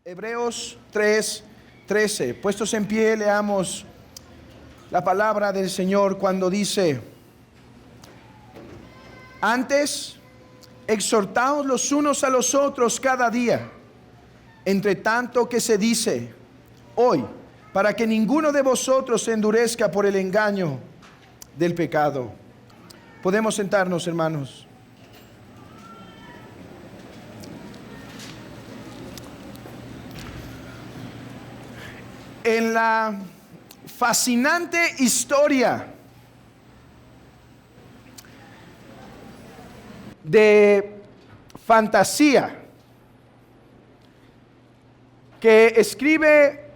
Hebreos 3:13. Puestos en pie, leamos la palabra del Señor cuando dice: antes, exhortaos los unos a los otros cada día, entre tanto que se dice hoy, para que ninguno de vosotros se endurezca por el engaño del pecado. Podemos sentarnos, hermanos. En la fascinante historia de fantasía que escribe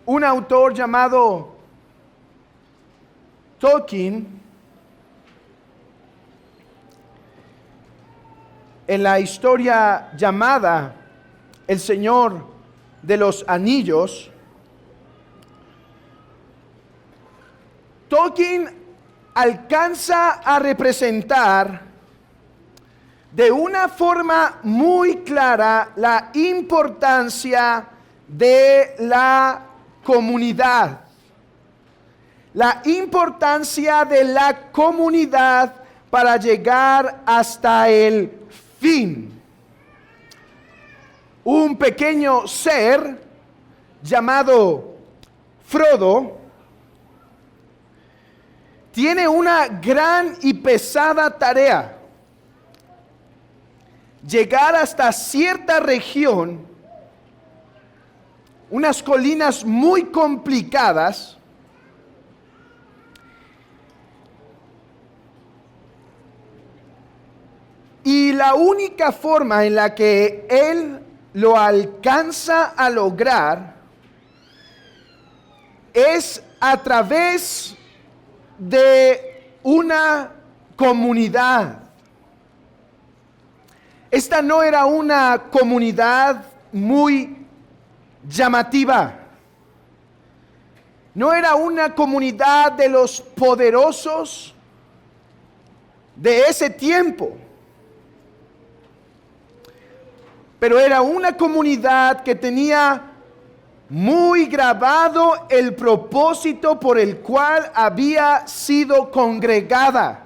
un autor llamado Tolkien, en la historia llamada El Señor de los Anillos, Tolkien alcanza a representar de una forma muy clara la importancia de la comunidad. La importancia de la comunidad para llegar hasta el fin. Un pequeño ser llamado Frodo tiene una gran y pesada tarea: llegar hasta cierta región, unas colinas muy complicadas, y la única forma en la que él lo alcanza a lograr es a través de una comunidad. Esta no era una comunidad muy llamativa. No era una comunidad de los poderosos de ese tiempo. Pero era una comunidad que tenía muy grabado el propósito por el cual había sido congregada,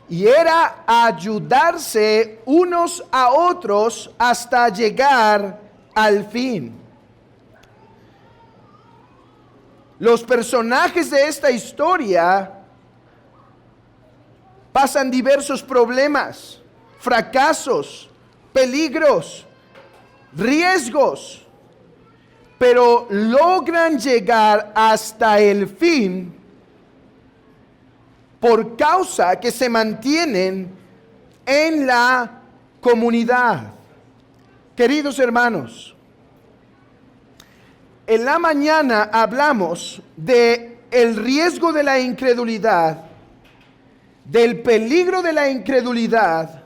y era ayudarse unos a otros hasta llegar al fin. Los personajes de esta historia pasan diversos problemas, fracasos, peligros, riesgos, pero logran llegar hasta el fin por causa que se mantienen en la comunidad. Queridos hermanos, en la mañana hablamos de el riesgo de la incredulidad, del peligro de la incredulidad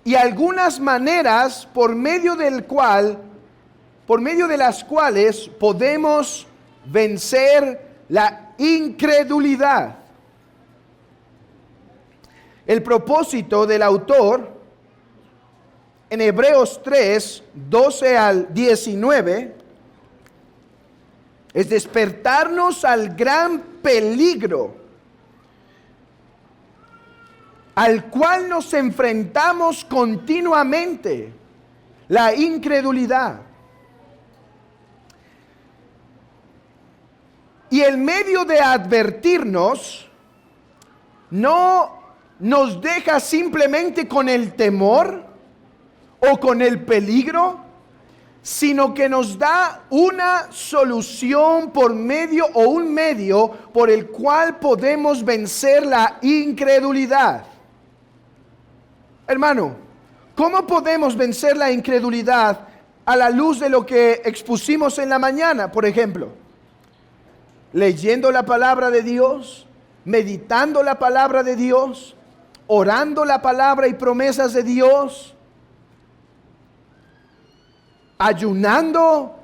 y algunas maneras por medio de las cuales podemos vencer la incredulidad. El propósito del autor en Hebreos 3:12 al 19 es despertarnos al gran peligro al cual nos enfrentamos continuamente: la incredulidad. Y el medio de advertirnos no nos deja simplemente con el temor o con el peligro, sino que nos da una solución por medio, o un medio por el cual podemos vencer la incredulidad. Hermano, ¿cómo podemos vencer la incredulidad a la luz de lo que expusimos en la mañana, por ejemplo? Leyendo la palabra de Dios, meditando la palabra de Dios, orando la palabra y promesas de Dios, ayunando,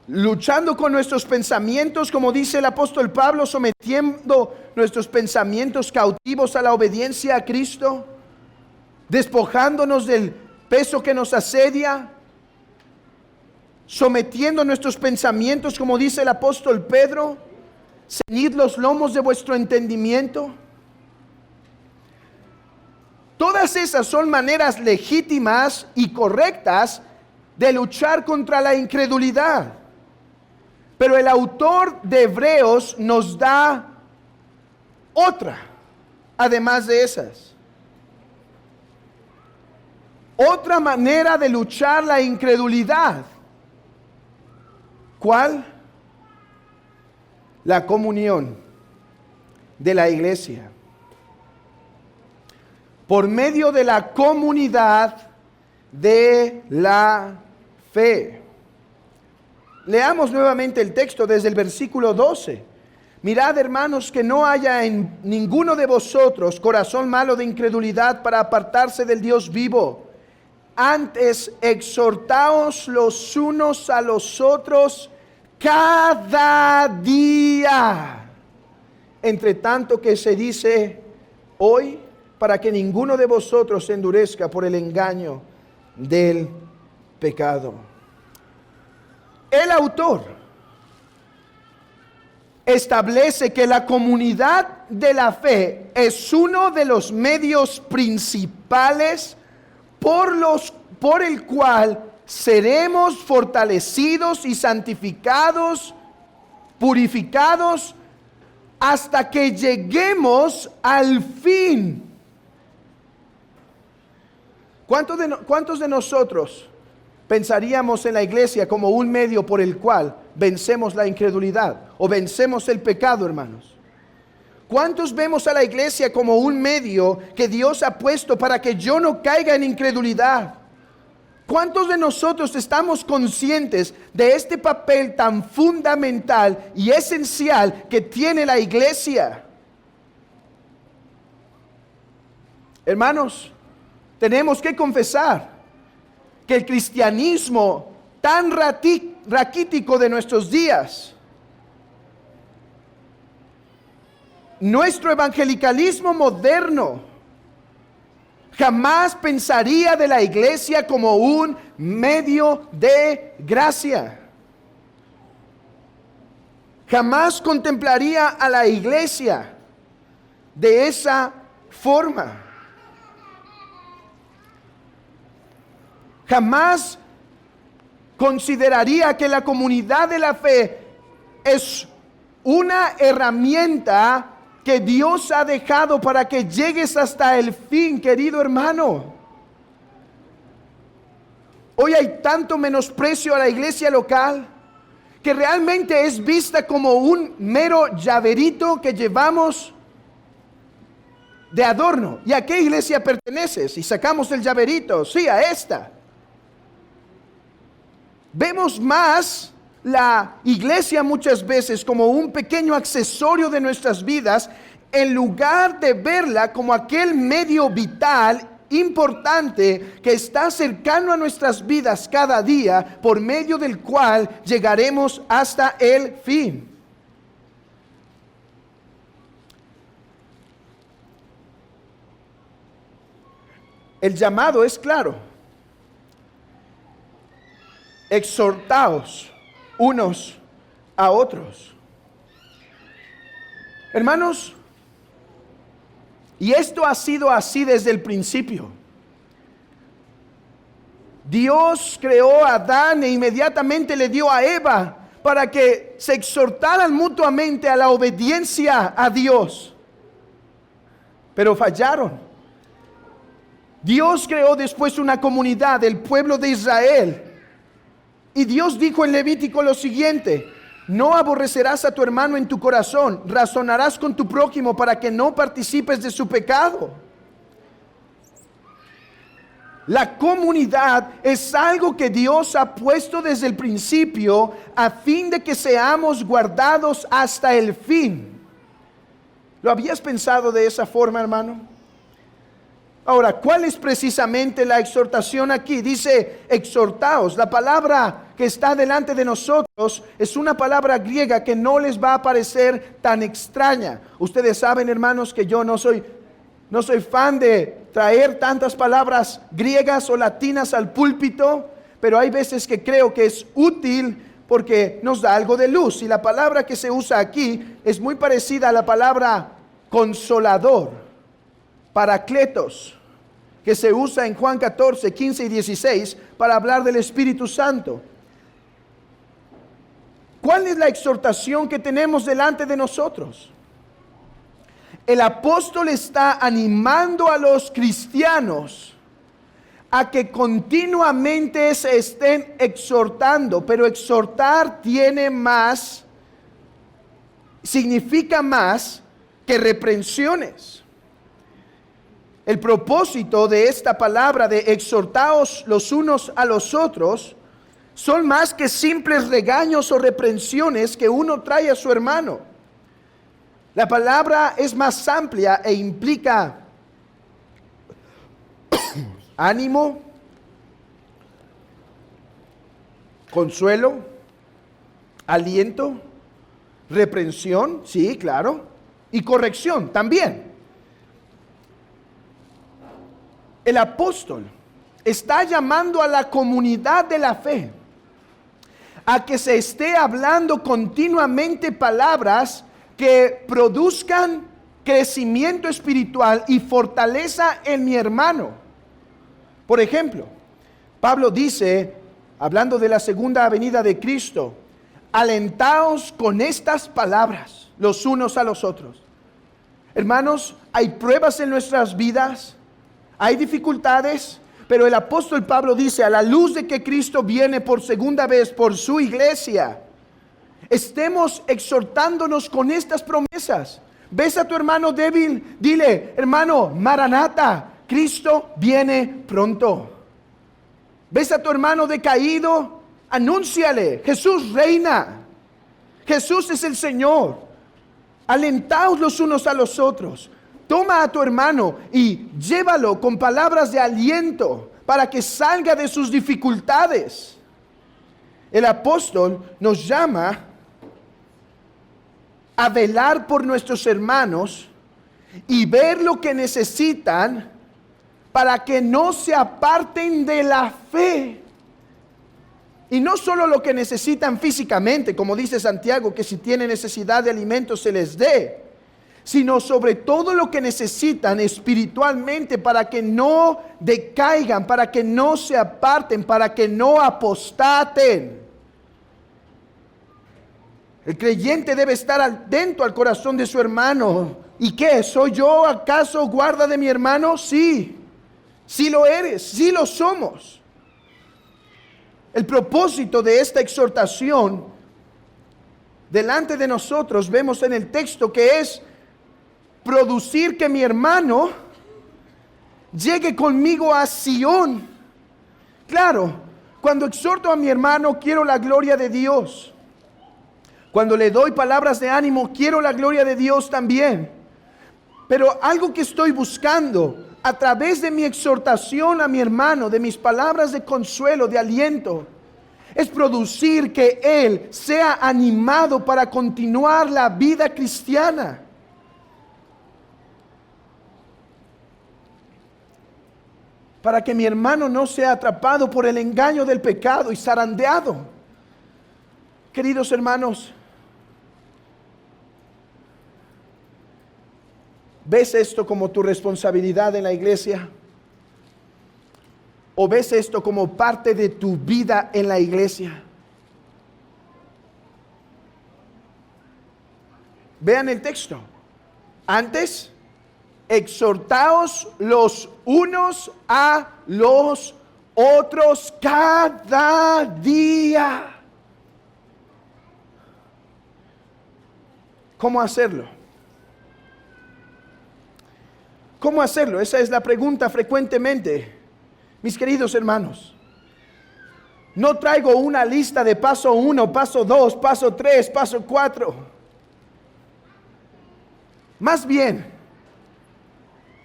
luchando con nuestros pensamientos, como dice el apóstol Pablo, sometiendo nuestros pensamientos cautivos a la obediencia a Cristo, despojándonos del peso que nos asedia, sometiendo nuestros pensamientos, como dice el apóstol Pedro, ceñid los lomos de vuestro entendimiento. Todas esas son maneras legítimas y correctas de luchar contra la incredulidad. Pero el autor de Hebreos nos da otra, además de esas. Otra manera de luchar la incredulidad. ¿Cuál? La comunión de la iglesia. Por medio de la comunidad de la fe. Leamos nuevamente el texto desde el versículo 12. Mirad, hermanos, que no haya en ninguno de vosotros corazón malo de incredulidad para apartarse del Dios vivo. Antes exhortaos los unos a los otros cada día, entre tanto que se dice hoy, para que ninguno de vosotros se endurezca por el engaño del pecado. El autor establece que la comunidad de la fe es uno de los medios principales por el cual seremos fortalecidos y santificados, purificados, hasta que lleguemos al fin. ¿Cuántos de nosotros pensaríamos en la iglesia como un medio por el cual vencemos la incredulidad o vencemos el pecado, hermanos? ¿Cuántos vemos a la iglesia como un medio que Dios ha puesto para que yo no caiga en incredulidad? ¿Cuántos de nosotros estamos conscientes de este papel tan fundamental y esencial que tiene la iglesia? Hermanos, tenemos que confesar que el cristianismo tan raquítico de nuestros días, nuestro evangelicalismo moderno, jamás pensaría de la iglesia como un medio de gracia. Jamás contemplaría a la iglesia de esa forma. Jamás consideraría que la comunidad de la fe es una herramienta que Dios ha dejado para que llegues hasta el fin, querido hermano. Hoy hay tanto menosprecio a la iglesia local que realmente es vista como un mero llaverito que llevamos de adorno. ¿Y a qué iglesia perteneces? Y sacamos el llaverito. Sí, a esta. Vemos más la iglesia muchas veces como un pequeño accesorio de nuestras vidas, en lugar de verla como aquel medio vital importante que está cercano a nuestras vidas cada día, por medio del cual llegaremos hasta el fin. El llamado es claro: exhortaos unos a otros. Hermanos, y esto ha sido así desde el principio. Dios creó a Adán e inmediatamente le dio a Eva para que se exhortaran mutuamente a la obediencia a Dios. Pero fallaron. Dios creó después una comunidad, el pueblo de Israel. Y Dios dijo en Levítico lo siguiente: no aborrecerás a tu hermano en tu corazón, razonarás con tu prójimo para que no participes de su pecado. La comunidad es algo que Dios ha puesto desde el principio a fin de que seamos guardados hasta el fin. ¿Lo habías pensado de esa forma, hermano? Ahora, ¿cuál es precisamente la exhortación aquí? Dice exhortaos. La palabra que está delante de nosotros es una palabra griega que no les va a parecer tan extraña. Ustedes saben, hermanos, que yo no soy fan de traer tantas palabras griegas o latinas al púlpito, pero hay veces que creo que es útil porque nos da algo de luz. Y la palabra que se usa aquí es muy parecida a la palabra consolador, paracletos, que se usa en Juan 14, 15 y 16 para hablar del Espíritu Santo. ¿Cuál es la exhortación que tenemos delante de nosotros? El apóstol está animando a los cristianos a que continuamente se estén exhortando, pero exhortar significa más que reprensiones. El propósito de esta palabra de exhortaos los unos a los otros son más que simples regaños o reprensiones que uno trae a su hermano. La palabra es más amplia e implica ánimo, consuelo, aliento, reprensión, sí, claro, y corrección también. El apóstol está llamando a la comunidad de la fe a que se esté hablando continuamente palabras que produzcan crecimiento espiritual y fortaleza en mi hermano. Por ejemplo, Pablo dice, hablando de la segunda venida de Cristo, alentaos con estas palabras los unos a los otros. Hermanos, hay pruebas en nuestras vidas, hay dificultades, pero el apóstol Pablo dice, a la luz de que Cristo viene por segunda vez por su iglesia, estemos exhortándonos con estas promesas. ¿Ves a tu hermano débil? Dile, hermano, Maranata, Cristo viene pronto. ¿Ves a tu hermano decaído? Anúnciale, Jesús reina. Jesús es el Señor. Alentaos los unos a los otros. Toma a tu hermano y llévalo con palabras de aliento para que salga de sus dificultades. El apóstol nos llama a velar por nuestros hermanos y ver lo que necesitan para que no se aparten de la fe. Y no solo lo que necesitan físicamente, como dice Santiago, que si tienen necesidad de alimentos se les dé, sino sobre todo lo que necesitan espiritualmente para que no decaigan, para que no se aparten, para que no apostaten. El creyente debe estar atento al corazón de su hermano. ¿Y qué? ¿Soy yo acaso guarda de mi hermano? Sí, sí lo eres, sí lo somos. El propósito de esta exhortación delante de nosotros vemos en el texto que es producir que mi hermano llegue conmigo a Sión. Claro, cuando exhorto a mi hermano quiero la gloria de Dios. Cuando le doy palabras de ánimo, quiero la gloria de Dios también. Pero algo que estoy buscando a través de mi exhortación a mi hermano, de mis palabras de consuelo, de aliento, es producir que él sea animado para continuar la vida cristiana. Para que mi hermano no sea atrapado por el engaño del pecado y zarandeado. Queridos hermanos, ¿ves esto como tu responsabilidad en la iglesia? ¿O ves esto como parte de tu vida en la iglesia? Vean el texto. Antes, exhortaos los unos a los otros cada día. ¿Cómo hacerlo? ¿Cómo hacerlo? Esa es la pregunta frecuentemente. Mis queridos hermanos, no traigo una lista de paso 1, paso 2, paso 3, paso 4. Más bien,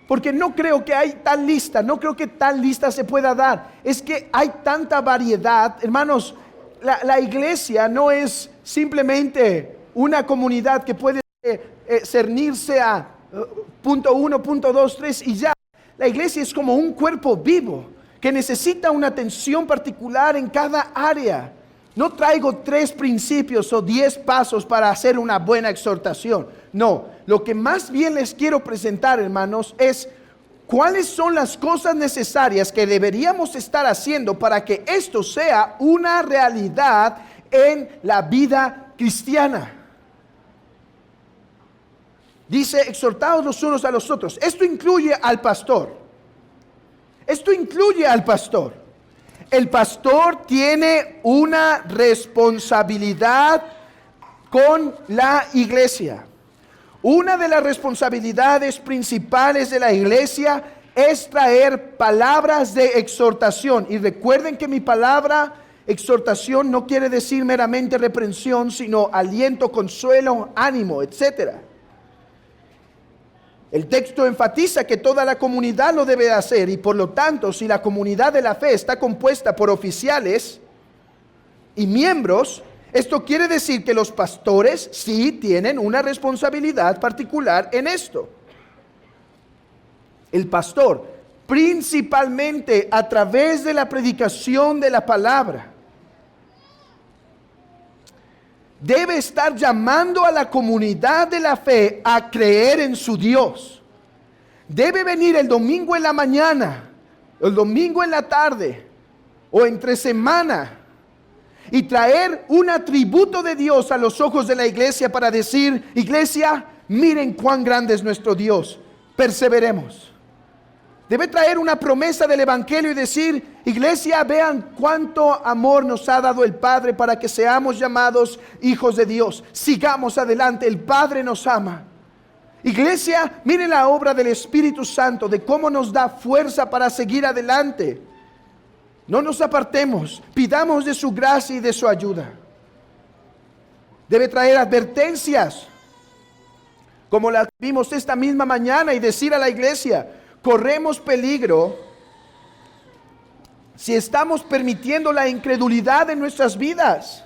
porque no creo que hay tal lista, no creo que tal lista se pueda dar. Es que hay tanta variedad. Hermanos, la iglesia no es simplemente una comunidad que puede cernirse a punto 1, punto 2, 3 y ya. La iglesia es como un cuerpo vivo que necesita una atención particular en cada área. No traigo 3 principios o 10 pasos para hacer una buena exhortación. No, lo que más bien les quiero presentar, hermanos, es cuáles son las cosas necesarias que deberíamos estar haciendo para que esto sea una realidad en la vida cristiana. Dice, exhortaos los unos a los otros. Esto incluye al pastor. Esto incluye al pastor. El pastor tiene una responsabilidad con la iglesia. Una de las responsabilidades principales de la iglesia es traer palabras de exhortación. Y recuerden que mi palabra exhortación no quiere decir meramente reprensión, sino aliento, consuelo, ánimo, etc. El texto enfatiza que toda la comunidad lo debe hacer, y por lo tanto, si la comunidad de la fe está compuesta por oficiales y miembros, esto quiere decir que los pastores sí tienen una responsabilidad particular en esto. El pastor, principalmente a través de la predicación de la palabra, debe estar llamando a la comunidad de la fe a creer en su Dios. Debe venir el domingo en la mañana, el domingo en la tarde o entre semana y traer un atributo de Dios a los ojos de la iglesia para decir: iglesia, miren cuán grande es nuestro Dios, perseveremos. Debe traer una promesa del evangelio y decir: iglesia, vean cuánto amor nos ha dado el Padre para que seamos llamados hijos de Dios. Sigamos adelante, el Padre nos ama. Iglesia, miren la obra del Espíritu Santo, de cómo nos da fuerza para seguir adelante. No nos apartemos, pidamos de su gracia y de su ayuda. Debe traer advertencias, como las vimos esta misma mañana, y decir a la iglesia: corremos peligro si estamos permitiendo la incredulidad en nuestras vidas.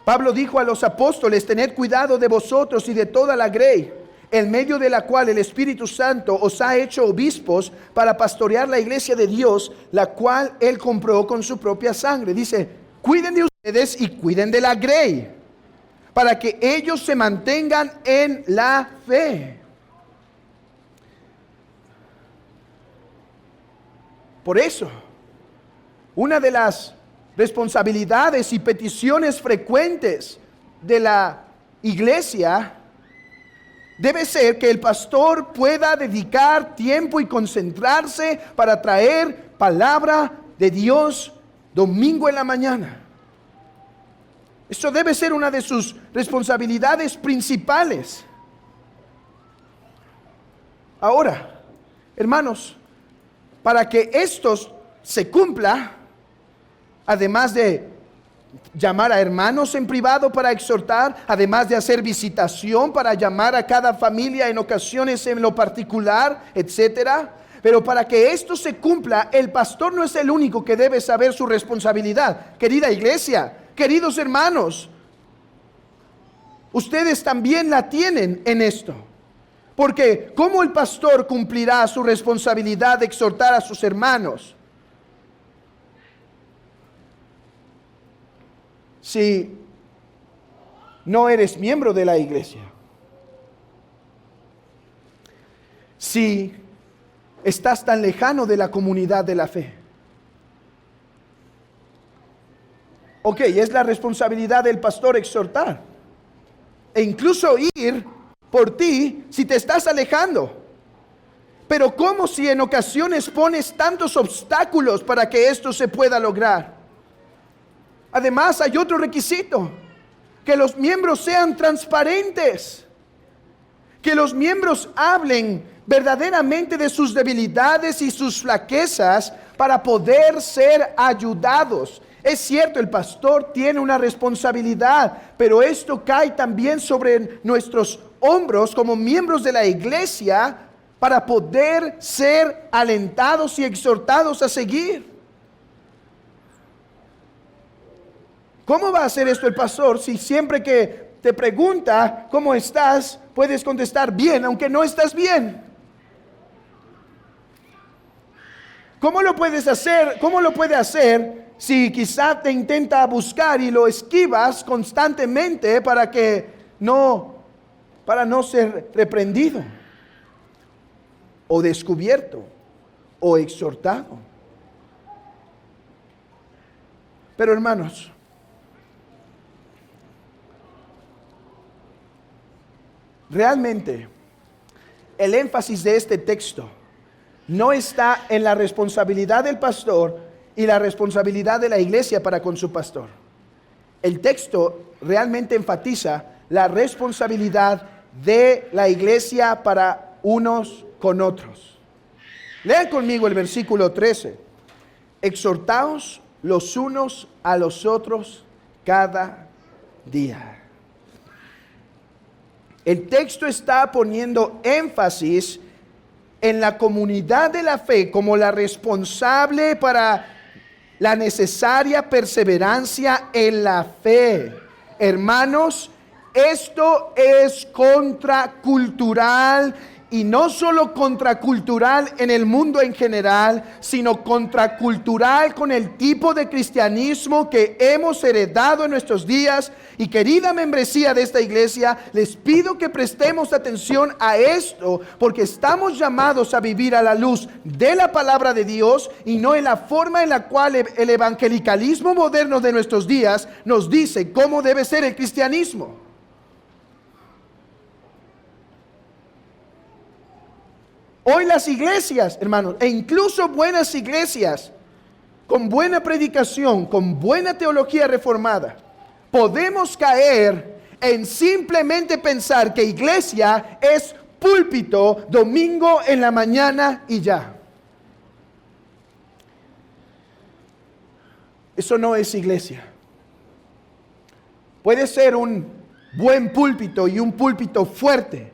Pablo dijo a los apóstoles: tened cuidado de vosotros y de toda la grey, en medio de la cual el Espíritu Santo os ha hecho obispos para pastorear la iglesia de Dios, la cual él compró con su propia sangre. Dice: cuiden de ustedes y cuiden de la grey, para que ellos se mantengan en la fe. Por eso, una de las responsabilidades y peticiones frecuentes de la iglesia debe ser que el pastor pueda dedicar tiempo y concentrarse para traer palabra de Dios domingo en la mañana. Eso debe ser una de sus responsabilidades principales. Ahora, hermanos, para que esto se cumpla, además de llamar a hermanos en privado para exhortar, además de hacer visitación para llamar a cada familia en ocasiones en lo particular, etcétera, pero para que esto se cumpla, el pastor no es el único que debe saber su responsabilidad. Querida iglesia, queridos hermanos, ustedes también la tienen en esto. Porque ¿cómo el pastor cumplirá su responsabilidad de exhortar a sus hermanos si no eres miembro de la iglesia? Si estás tan lejano de la comunidad de la fe. Ok, es la responsabilidad del pastor exhortar e incluso ir por ti si te estás alejando. Pero ¿cómo si en ocasiones pones tantos obstáculos para que esto se pueda lograr? Además, hay otro requisito: que los miembros sean transparentes, que los miembros hablen verdaderamente de sus debilidades y sus flaquezas para poder ser ayudados. Es cierto, el pastor tiene una responsabilidad, pero esto cae también sobre nuestros hombros como miembros de la iglesia para poder ser alentados y exhortados a seguir. ¿Cómo va a hacer esto el pastor si siempre que te pregunta cómo estás, puedes contestar bien, aunque no estás bien? ¿Cómo lo puedes hacer? ¿Cómo lo puede hacer si quizá te intenta buscar y lo esquivas constantemente para no ser reprendido o descubierto o exhortado? Pero hermanos, realmente el énfasis de este texto no está en la responsabilidad del pastor y la responsabilidad de la iglesia para con su pastor. El texto realmente enfatiza la responsabilidad de la iglesia para unos con otros. Lean conmigo el versículo 13. Exhortaos los unos a los otros cada día. El texto está poniendo énfasis en la comunidad de la fe como la responsable para la necesaria perseverancia en la fe. Hermanos, esto es contracultural, y no solo contracultural en el mundo en general, sino contracultural con el tipo de cristianismo que hemos heredado en nuestros días. Y querida membresía de esta iglesia, les pido que prestemos atención a esto, porque estamos llamados a vivir a la luz de la palabra de Dios y no en la forma en la cual el evangelicalismo moderno de nuestros días nos dice cómo debe ser el cristianismo. Hoy las iglesias, hermanos, e incluso buenas iglesias, con buena predicación, con buena teología reformada, podemos caer en simplemente pensar que iglesia es púlpito, domingo en la mañana y ya. Eso no es iglesia. Puede ser un buen púlpito y un púlpito fuerte,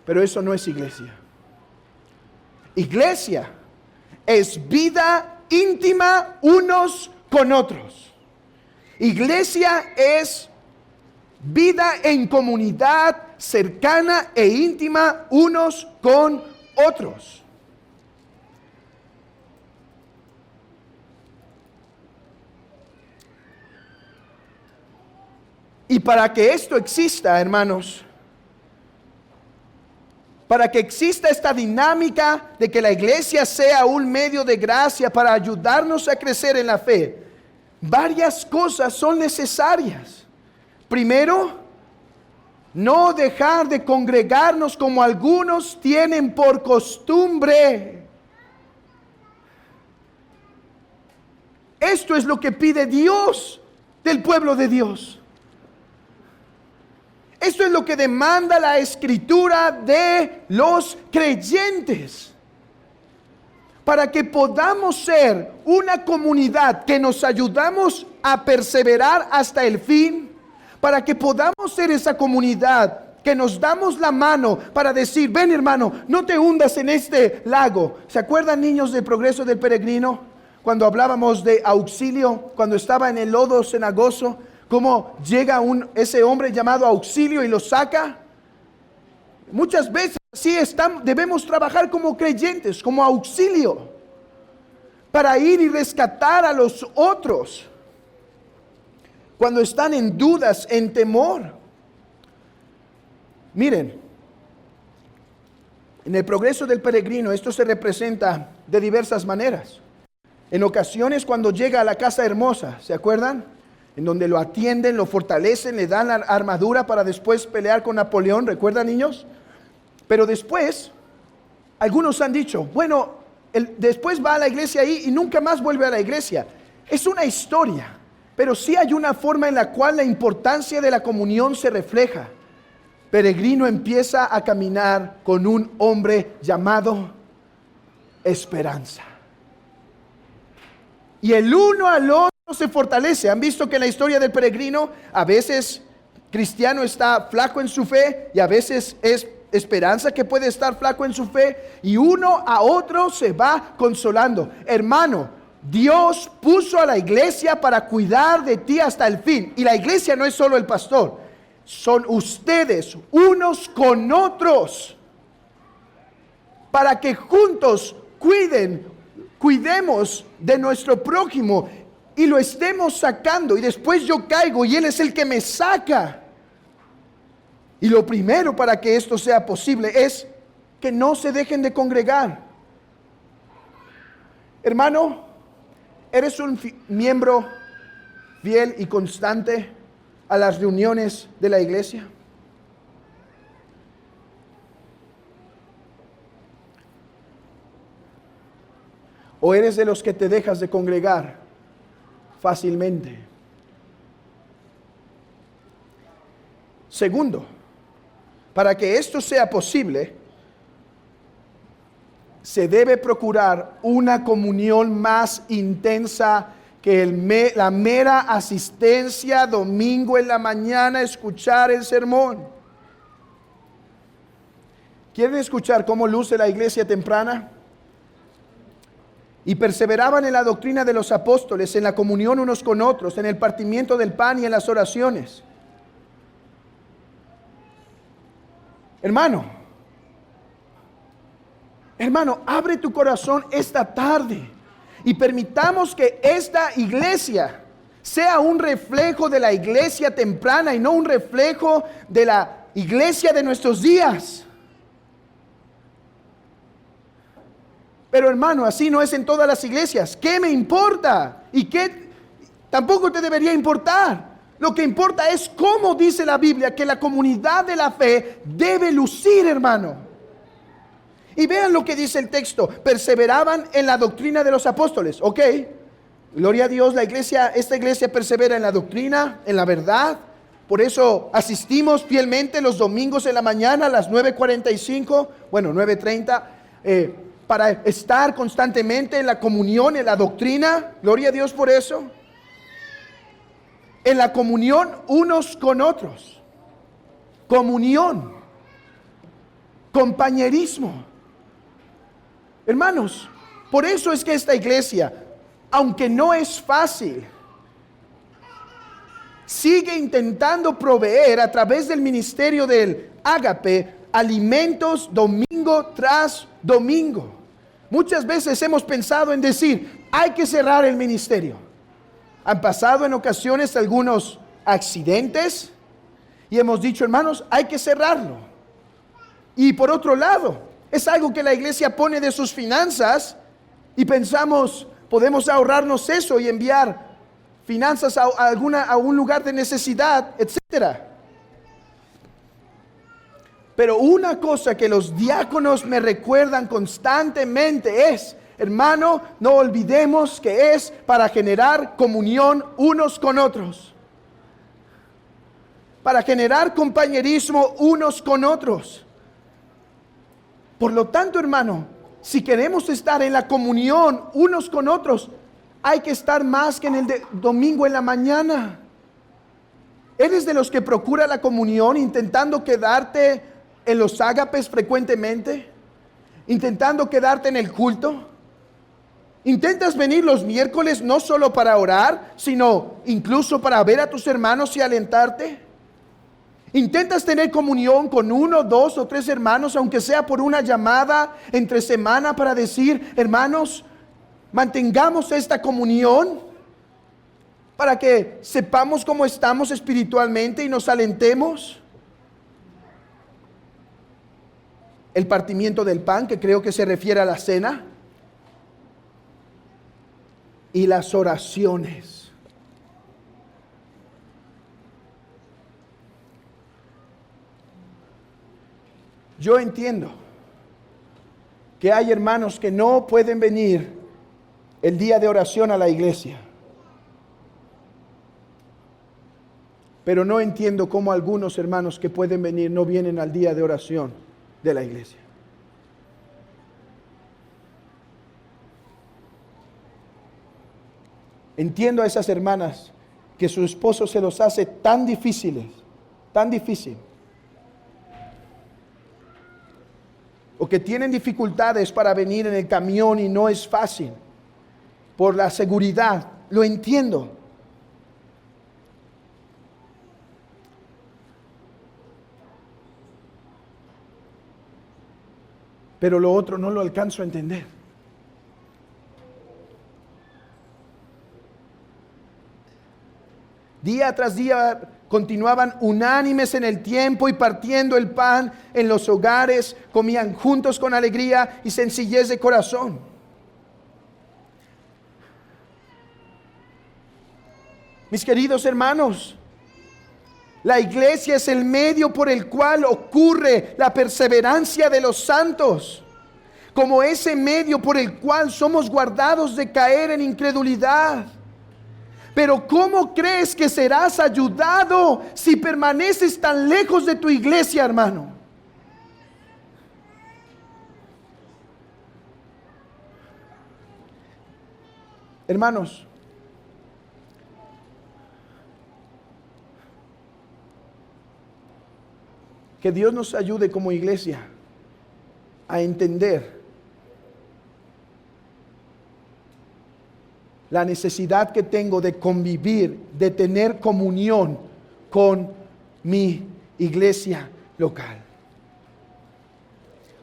pero eso no es iglesia. Iglesia es vida íntima unos con otros. Iglesia es vida en comunidad cercana e íntima unos con otros. Y para que esto exista, hermanos, para que exista esta dinámica de que la iglesia sea un medio de gracia para ayudarnos a crecer en la fe, varias cosas son necesarias. Primero, no dejar de congregarnos como algunos tienen por costumbre. Esto es lo que pide Dios del pueblo de Dios. Esto es lo que demanda la Escritura de los creyentes. Para que podamos ser una comunidad que nos ayudamos a perseverar hasta el fin, para que podamos ser esa comunidad que nos damos la mano para decir, ven hermano, no te hundas en este lago. ¿Se acuerdan, niños, del progreso del peregrino? Cuando hablábamos de auxilio, cuando estaba en el lodo cenagoso, cómo llega ese hombre llamado Auxilio y lo saca. Muchas veces así debemos trabajar como creyentes, como auxilio, para ir y rescatar a los otros cuando están en dudas, en temor. Miren, en el progreso del peregrino esto se representa de diversas maneras. En ocasiones cuando llega a la casa hermosa, ¿se acuerdan? En donde lo atienden, lo fortalecen, le dan la armadura para después pelear con Napoleón, ¿recuerdan, niños? Pero después, algunos han dicho, bueno, después va a la iglesia ahí y nunca más vuelve a la iglesia. Es una historia, pero sí hay una forma en la cual la importancia de la comunión se refleja. Peregrino empieza a caminar con un hombre llamado Esperanza. Y el uno al otro se fortalece. ¿Han visto que en la historia del peregrino a veces cristiano está flaco en su fe y a veces es Esperanza que puede estar flaco en su fe, y uno a otro se va consolando? Hermano, Dios puso a la iglesia para cuidar de ti hasta el fin, y la iglesia no es solo el pastor, son ustedes unos con otros, para que juntos cuiden cuidemos de nuestro prójimo y lo estemos sacando y después yo caigo y Él es el que me saca. Y lo primero para que esto sea posible es que no se dejen de congregar. Hermano, ¿eres un miembro fiel y constante a las reuniones de la iglesia? ¿O eres de los que te dejas de congregar fácilmente? Segundo, para que esto sea posible, se debe procurar una comunión más intensa que la mera asistencia domingo en la mañana a escuchar el sermón. ¿Quieren escuchar cómo luce la iglesia temprana? Y perseveraban en la doctrina de los apóstoles, en la comunión unos con otros, en el partimiento del pan y en las oraciones. Hermano, abre tu corazón esta tarde y permitamos que esta iglesia sea un reflejo de la iglesia temprana y no un reflejo de la iglesia de nuestros días. Pero hermano, así no es en todas las iglesias. ¿Qué me importa? ¿Y qué? Tampoco te debería importar. Lo que importa es cómo dice la Biblia que la comunidad de la fe debe lucir, hermano. Y vean lo que dice el texto. Perseveraban en la doctrina de los apóstoles. Ok, gloria a Dios, esta iglesia persevera en la doctrina, en la verdad. Por eso asistimos fielmente los domingos en la mañana a las 9:45, bueno, 9:30, para estar constantemente en la comunión, en la doctrina. Gloria a Dios por eso. En la comunión unos con otros. Comunión. Compañerismo. Hermanos, por eso es que esta iglesia, aunque no es fácil, sigue intentando proveer a través del ministerio del Ágape alimentos domingo tras domingo. Muchas veces hemos pensado en decir, hay que cerrar el ministerio. Han pasado en ocasiones algunos accidentes y hemos dicho, hermanos, hay que cerrarlo. Y por otro lado, es algo que la iglesia pone de sus finanzas y pensamos, podemos ahorrarnos eso y enviar finanzas a un lugar de necesidad, etcétera. Pero una cosa que los diáconos me recuerdan constantemente es, hermano, no olvidemos que es para generar comunión unos con otros. Para generar compañerismo unos con otros. Por lo tanto, hermano, si queremos estar en la comunión unos con otros, hay que estar más que en el domingo en la mañana. ¿Eres de los que procura la comunión intentando quedarte en los ágapes frecuentemente? ¿Intentando quedarte en el culto? ¿Intentas venir los miércoles no solo para orar, sino incluso para ver a tus hermanos y alentarte? ¿Intentas tener comunión con 1, 2 o 3 hermanos, aunque sea por una llamada entre semana para decir, hermanos, mantengamos esta comunión para que sepamos cómo estamos espiritualmente y nos alentemos? El partimiento del pan, que creo que se refiere a la cena, y las oraciones. Yo entiendo que hay hermanos que no pueden venir el día de oración a la iglesia, pero no entiendo cómo algunos hermanos que pueden venir no vienen al día de oración de la iglesia. Entiendo a esas hermanas que su esposo se los hace tan difícil, o que tienen dificultades para venir en el camión y no es fácil por la seguridad. Lo entiendo. Pero lo otro no lo alcanzo a entender. Día tras día continuaban unánimes en el tiempo y partiendo el pan en los hogares, comían juntos con alegría y sencillez de corazón. Mis queridos hermanos, la iglesia es el medio por el cual ocurre la perseverancia de los santos, como ese medio por el cual somos guardados de caer en incredulidad. Pero ¿cómo crees que serás ayudado si permaneces tan lejos de tu iglesia, hermano? Hermanos, que Dios nos ayude como iglesia a entender la necesidad que tengo de convivir, de tener comunión con mi iglesia local.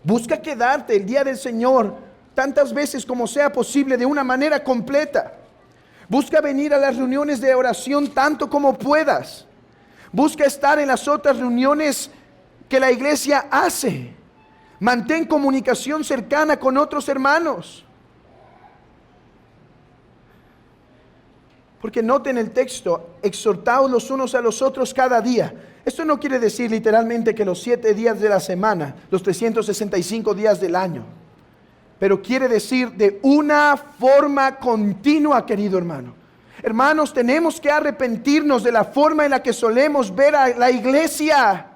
Busca quedarte el día del Señor tantas veces como sea posible, de una manera completa. Busca venir a las reuniones de oración tanto como puedas. Busca estar en las otras reuniones que la iglesia hace. Mantén comunicación cercana con otros hermanos. Porque noten el texto, exhortaos los unos a los otros cada día. Esto no quiere decir literalmente que los 7 días de la semana, los 365 días del año. Pero quiere decir de una forma continua, querido hermano. Hermanos, tenemos que arrepentirnos de la forma en la que solemos ver a la iglesia.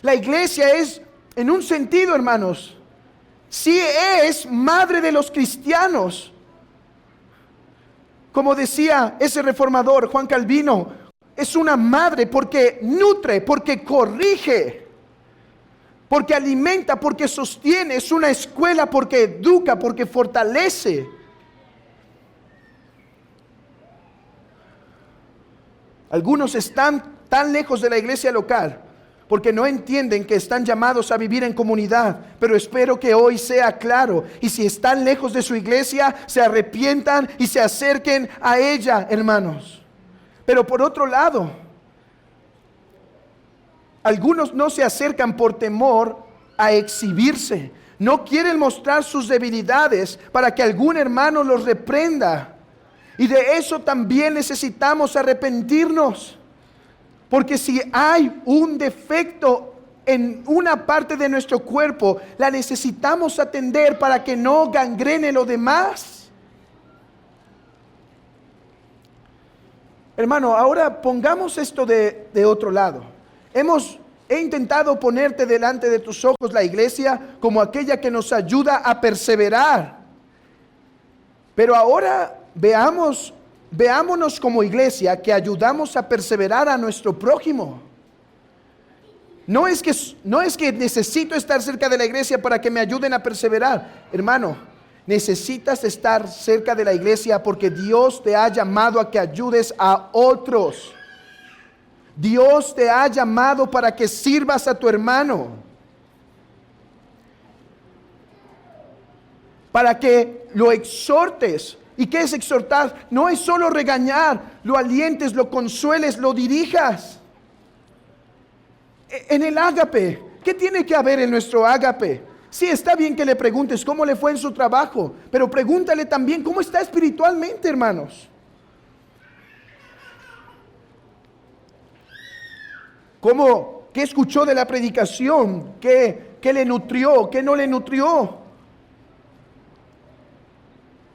La iglesia es, en un sentido, hermanos, sí es madre de los cristianos. Como decía ese reformador, Juan Calvino, es una madre porque nutre, porque corrige, porque alimenta, porque sostiene. Es una escuela porque educa, porque fortalece. Algunos están tan lejos de la iglesia local porque no entienden que están llamados a vivir en comunidad. Pero espero que hoy sea claro. Y si están lejos de su iglesia, se arrepientan y se acerquen a ella, hermanos. Pero por otro lado, algunos no se acercan por temor a exhibirse. No quieren mostrar sus debilidades para que algún hermano los reprenda. Y de eso también necesitamos arrepentirnos. Porque si hay un defecto en una parte de nuestro cuerpo, la necesitamos atender para que no gangrene lo demás. Hermano, ahora pongamos esto de otro lado. He intentado ponerte delante de tus ojos la iglesia como aquella que nos ayuda a perseverar. Pero ahora veámonos como iglesia que ayudamos a perseverar a nuestro prójimo. No es que necesito estar cerca de la iglesia para que me ayuden a perseverar. Hermano, necesitas estar cerca de la iglesia porque Dios te ha llamado a que ayudes a otros. Dios te ha llamado para que sirvas a tu hermano. Para que lo exhortes. ¿Y qué es exhortar? No es solo regañar, lo alientes, lo consueles, lo dirijas. En el ágape, ¿qué tiene que haber en nuestro ágape? Sí, está bien que le preguntes cómo le fue en su trabajo, pero pregúntale también cómo está espiritualmente, hermanos. ¿Qué escuchó de la predicación? ¿Qué le nutrió? ¿Qué no le nutrió?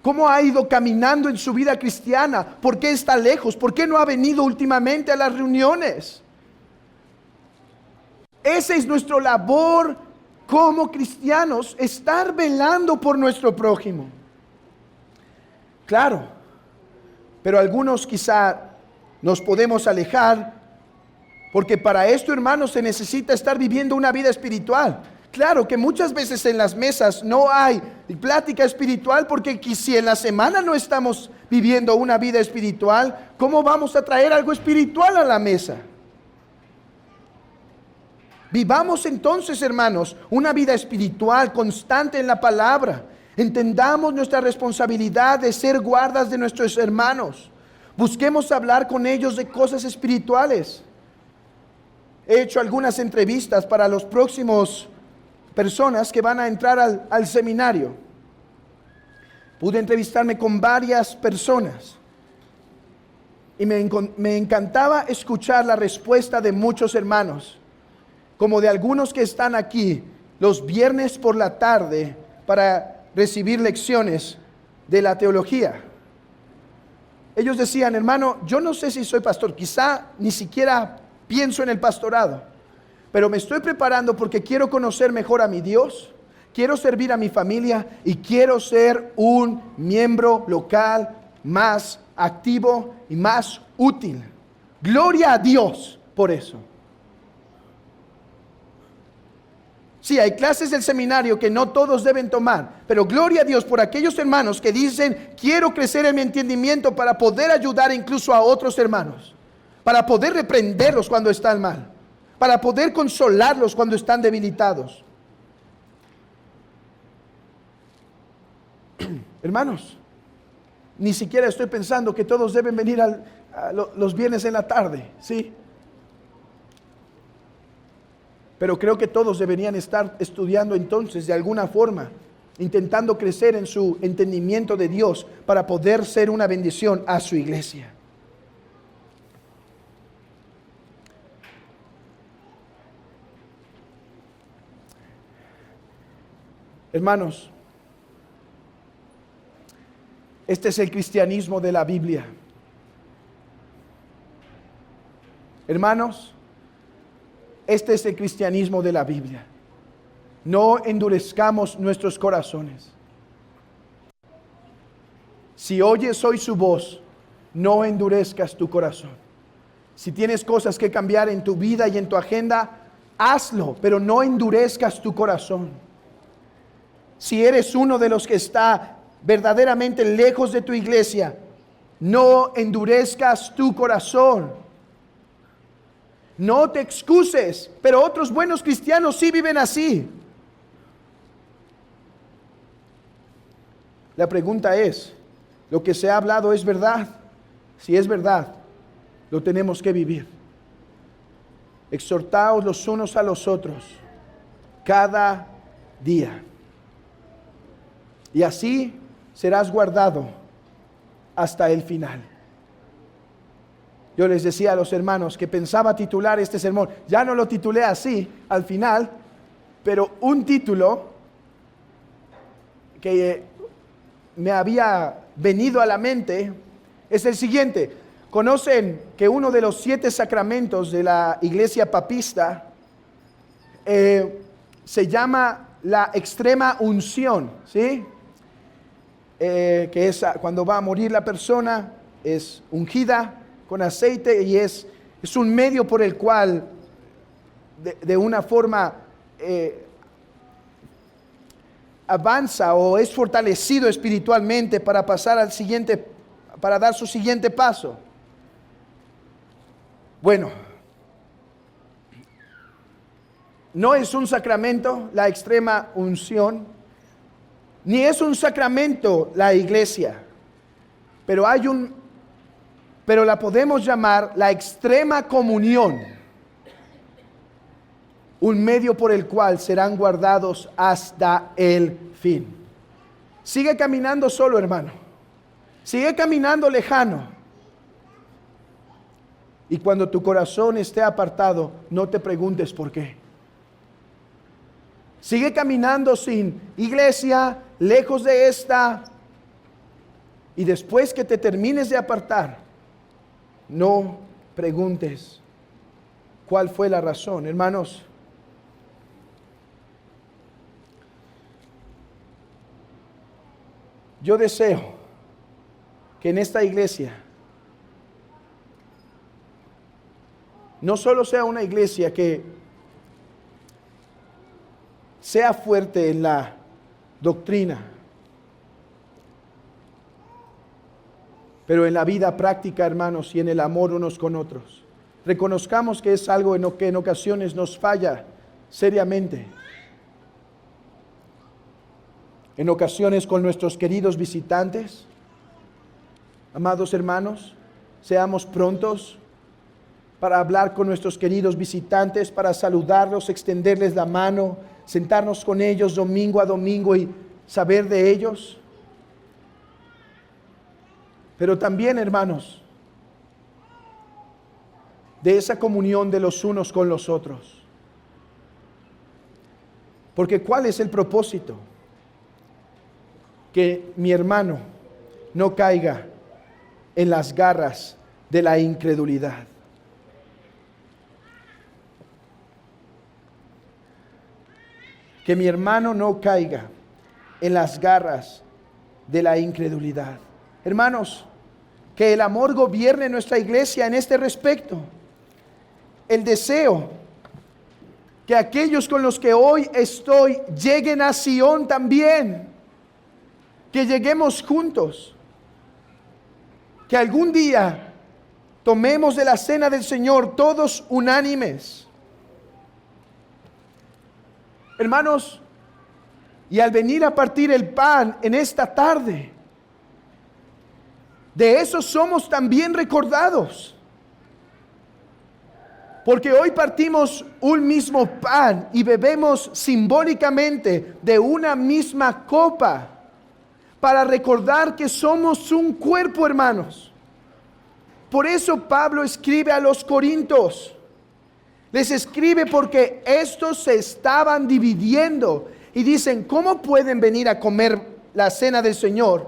¿Cómo ha ido caminando en su vida cristiana? ¿Por qué está lejos? ¿Por qué no ha venido últimamente a las reuniones? Esa es nuestra labor como cristianos, estar velando por nuestro prójimo. Claro, pero algunos quizá nos podemos alejar porque para esto, hermanos, se necesita estar viviendo una vida espiritual. Claro que muchas veces en las mesas no hay plática espiritual porque si en la semana no estamos viviendo una vida espiritual, ¿cómo vamos a traer algo espiritual a la mesa? Vivamos entonces, hermanos, una vida espiritual constante en la palabra. Entendamos nuestra responsabilidad de ser guardas de nuestros hermanos. Busquemos hablar con ellos de cosas espirituales. He hecho algunas entrevistas para los próximos personas que van a entrar al seminario. Pude entrevistarme con varias personas y me encantaba escuchar la respuesta de muchos hermanos, como de algunos que están aquí los viernes por la tarde para recibir lecciones de la teología. Ellos decían: hermano, yo no sé si soy pastor, quizá ni siquiera pienso en el pastorado, pero me estoy preparando porque quiero conocer mejor a mi Dios, quiero servir a mi familia y quiero ser un miembro local más activo y más útil. Gloria a Dios por eso. Sí, hay clases del seminario que no todos deben tomar, pero gloria a Dios por aquellos hermanos que dicen: quiero crecer en mi entendimiento para poder ayudar incluso a otros hermanos, para poder reprenderlos cuando están mal, para poder consolarlos cuando están debilitados. Hermanos, ni siquiera estoy pensando que todos deben venir los viernes en la tarde, ¿sí? Pero creo que todos deberían estar estudiando entonces de alguna forma, intentando crecer en su entendimiento de Dios para poder ser una bendición a su iglesia. Hermanos, este es el cristianismo de la Biblia. Hermanos, este es el cristianismo de la Biblia. No endurezcamos nuestros corazones. Si oyes hoy su voz, no endurezcas tu corazón. Si tienes cosas que cambiar en tu vida y en tu agenda, hazlo, pero no endurezcas tu corazón. Si eres uno de los que está verdaderamente lejos de tu iglesia, no endurezcas tu corazón. No te excuses, pero otros buenos cristianos sí viven así. La pregunta es: ¿lo que se ha hablado es verdad? Si es verdad, lo tenemos que vivir. Exhortaos los unos a los otros cada día, y así serás guardado hasta el final. Yo les decía a los hermanos que pensaba titular este sermón, ya no lo titulé así al final, pero un título que me había venido a la mente es el siguiente. Conocen que uno de los 7 sacramentos de la iglesia papista se llama la extrema unción, ¿sí? Que es cuando va a morir la persona, es ungida con aceite y es un medio por el cual de una forma avanza o es fortalecido espiritualmente para pasar al siguiente, para dar su siguiente paso. Bueno, no es un sacramento la extrema unción, ni es un sacramento la iglesia, pero la podemos llamar la extrema comunión, un medio por el cual serán guardados hasta el fin. Sigue caminando solo, hermano. Sigue caminando lejano. Y cuando tu corazón esté apartado, no te preguntes por qué. Sigue caminando sin iglesia, lejos de esta. Y después que te termines de apartar, no preguntes cuál fue la razón. Hermanos, yo deseo que en esta iglesia no solo sea una iglesia que sea fuerte en la doctrina, pero en la vida práctica, hermanos, y en el amor unos con otros. Reconozcamos que es algo en lo que en ocasiones nos falla seriamente. En ocasiones con nuestros queridos visitantes, amados hermanos, seamos prontos para hablar con nuestros queridos visitantes, para saludarlos, extenderles la mano, sentarnos con ellos domingo a domingo y saber de ellos. Pero también, hermanos, de esa comunión de los unos con los otros. Porque ¿cuál es el propósito? Que mi hermano no caiga en las garras de la incredulidad. Que mi hermano no caiga en las garras de la incredulidad. Hermanos, que el amor gobierne nuestra iglesia en este respecto. El deseo que aquellos con los que hoy estoy lleguen a Sion también. Que lleguemos juntos. Que algún día tomemos de la cena del Señor todos unánimes. Hermanos, y al venir a partir el pan en esta tarde, de eso somos también recordados. Porque hoy partimos un mismo pan y bebemos simbólicamente de una misma copa para recordar que somos un cuerpo, hermanos. Por eso Pablo escribe a los Corintios. Les escribe porque estos se estaban dividiendo y dicen, ¿cómo pueden venir a comer la cena del Señor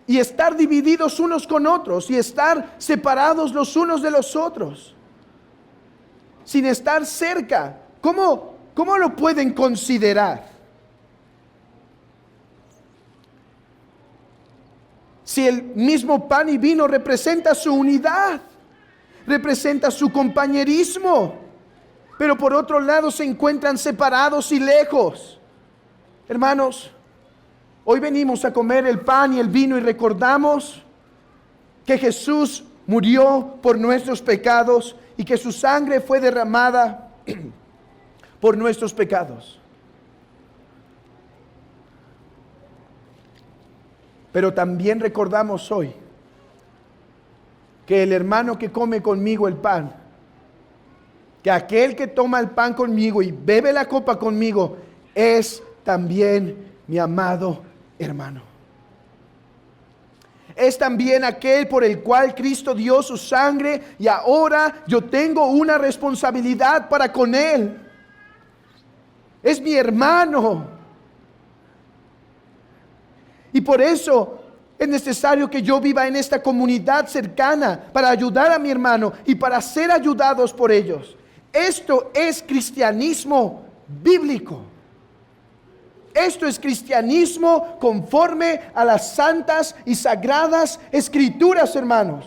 y estar divididos unos con otros y estar separados los unos de los otros? Sin estar cerca, ¿cómo lo pueden considerar? Si el mismo pan y vino representa su unidad, representa su compañerismo, pero por otro lado se encuentran separados y lejos. Hermanos, hoy venimos a comer el pan y el vino y recordamos que Jesús murió por nuestros pecados y que su sangre fue derramada por nuestros pecados. Pero también recordamos hoy que el hermano que come conmigo el pan, que aquel que toma el pan conmigo y bebe la copa conmigo, es también mi amado hermano. Es también aquel por el cual Cristo dio su sangre y ahora yo tengo una responsabilidad para con él. Es mi hermano. Y por eso es necesario que yo viva en esta comunidad cercana para ayudar a mi hermano y para ser ayudados por ellos. Esto es cristianismo bíblico. Esto es cristianismo conforme a las santas y sagradas escrituras, hermanos.